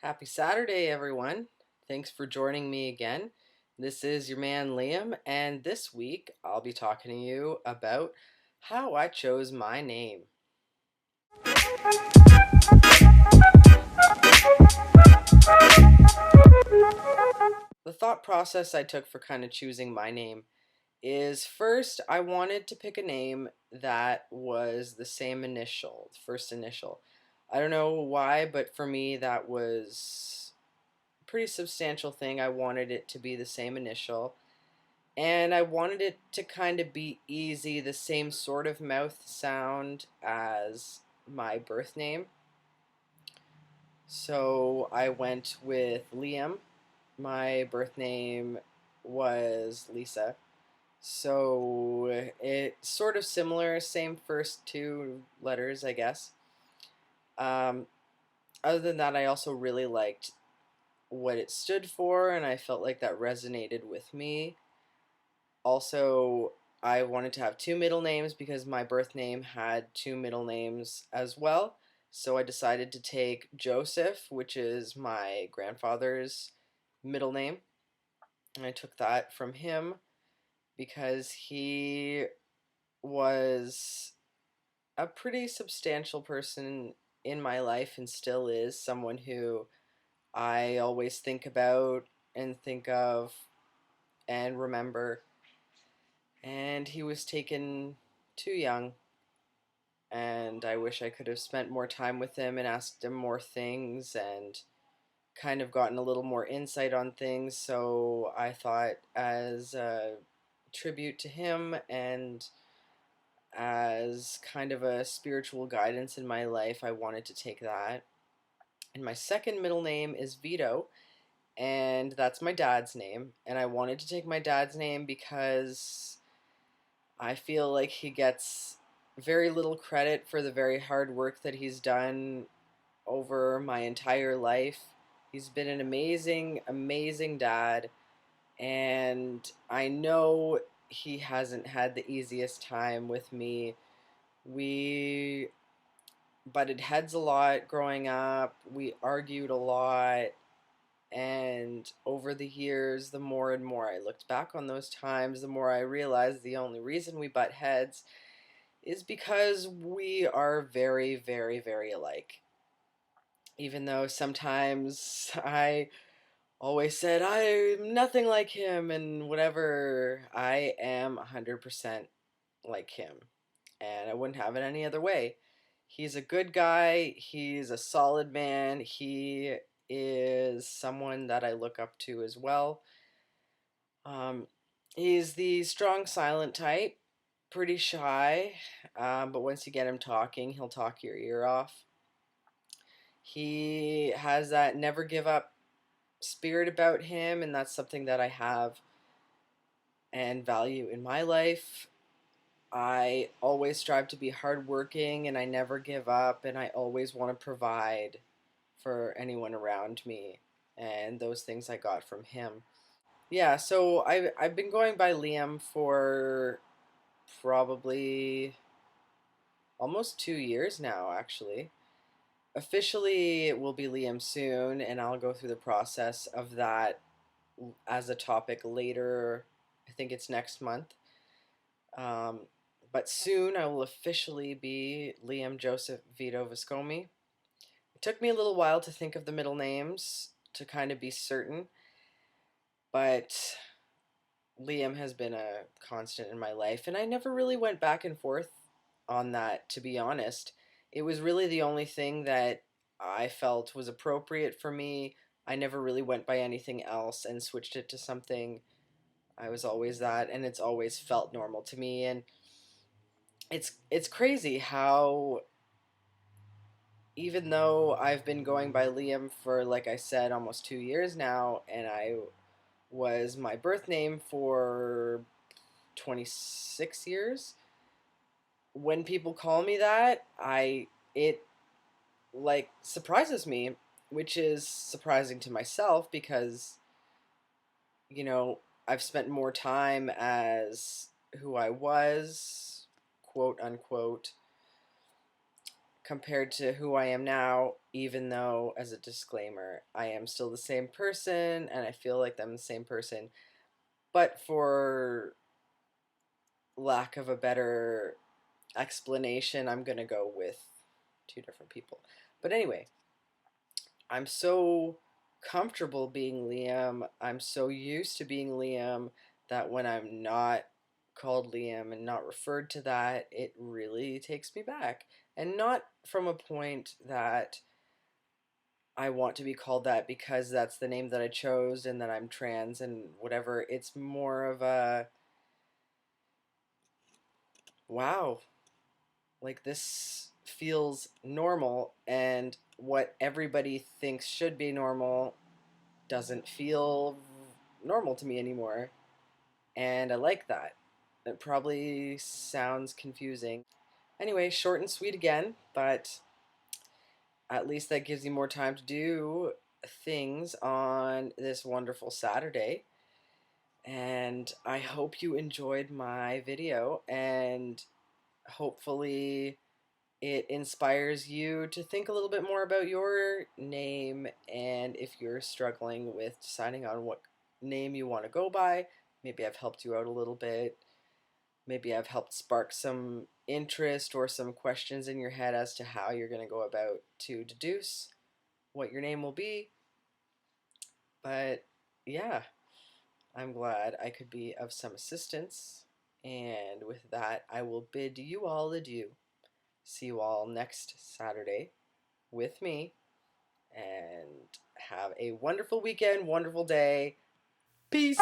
Happy Saturday, everyone. Thanks for joining me again. This is your man Liam, and this week I'll be talking to you about how I chose my name. The thought process I took for kind of choosing my name is first, I wanted to pick a name that was the same initial, the first initial. I don't know why, but for me, that was a pretty substantial thing. I wanted it to be the same initial. And I wanted it to kind of be easy, the same sort of mouth sound as my birth name. So I went with Liam. My birth name was Lisa. So it's sort of similar, same first two letters, I guess. Um, Other than that, I also really liked what it stood for, and I felt like that resonated with me. Also, I wanted to have two middle names because my birth name had two middle names as well. So I decided to take Joseph, which is my grandfather's middle name. And I took that from him because he was a pretty substantial person in my life and still is someone who I always think about and think of and remember. And he was taken too young, and I wish I could have spent more time with him and asked him more things and kind of gotten a little more insight on things. So I thought, as a tribute to him and as kind of a spiritual guidance in my life, I wanted to take that. And my second middle name is Vito, and that's my dad's name. And I wanted to take my dad's name because I feel like he gets very little credit for the very hard work that he's done over my entire life. He's been an amazing, amazing dad, and I know he hasn't had the easiest time with me. We butted heads a lot growing up, we argued a lot, and over the years, the more and more I looked back on those times, the more I realized the only reason we butt heads is because we are very, very, very alike. Even though sometimes I always said I'm nothing like him and whatever, I am 100% like him. And I wouldn't have it any other way. He's a good guy, he's a solid man, he is someone that I look up to as well. Um, he's the strong, silent type, pretty shy, but once you get him talking, he'll talk your ear off. He has that never give up spirit about him, and that's something that I have and value in my life. I always strive to be hardworking, and I never give up, and I always want to provide for anyone around me, and those things I got from him. Yeah, so I've been going by Liam for probably almost 2 years now, actually. Officially, it will be Liam soon, and I'll go through the process of that as a topic later. I think it's next month. Um, but soon I will officially be Liam Joseph Vito Viscomi. It took me a little while to think of the middle names to kind of be certain, but Liam has been a constant in my life, and I never really went back and forth on that, to be honest. It was really the only thing that I felt was appropriate for me. I never really went by anything else and switched it to something. I was always that, and it's always felt normal to me. And it's crazy how even though I've been going by Liam for, like I said, almost 2 years now, and I was my birth name for 26 years, when people call me that, it like surprises me, which is surprising to myself because, you know, I've spent more time as who I was, quote unquote, compared to who I am now. even though, as a disclaimer, I am still the same person and I feel like I'm the same person. But for lack of a better explanation, I'm going to go with two different people. But anyway, I'm so comfortable being Liam. I'm so used to being Liam that when I'm not called Liam and not referred to that, it really takes me back. And not from a point that I want to be called that because that's the name that I chose and that I'm trans and whatever. It's more of a wow, like this feels normal, and what everybody thinks should be normal doesn't feel normal to me anymore. And I like that. It probably sounds confusing. Anyway, short and sweet again, but at least that gives you more time to do things on this wonderful Saturday. And I hope you enjoyed my video, and hopefully it inspires you to think a little bit more about your name. And if you're struggling with deciding on what name you want to go by, maybe I've helped you out a little bit. Maybe I've helped spark some interest or some questions in your head as to how you're going to go about to deduce what your name will be. But yeah, I'm glad I could be of some assistance. And with that, I will bid you all adieu. See you all next Saturday with me, and have a wonderful weekend, wonderful day. Peace.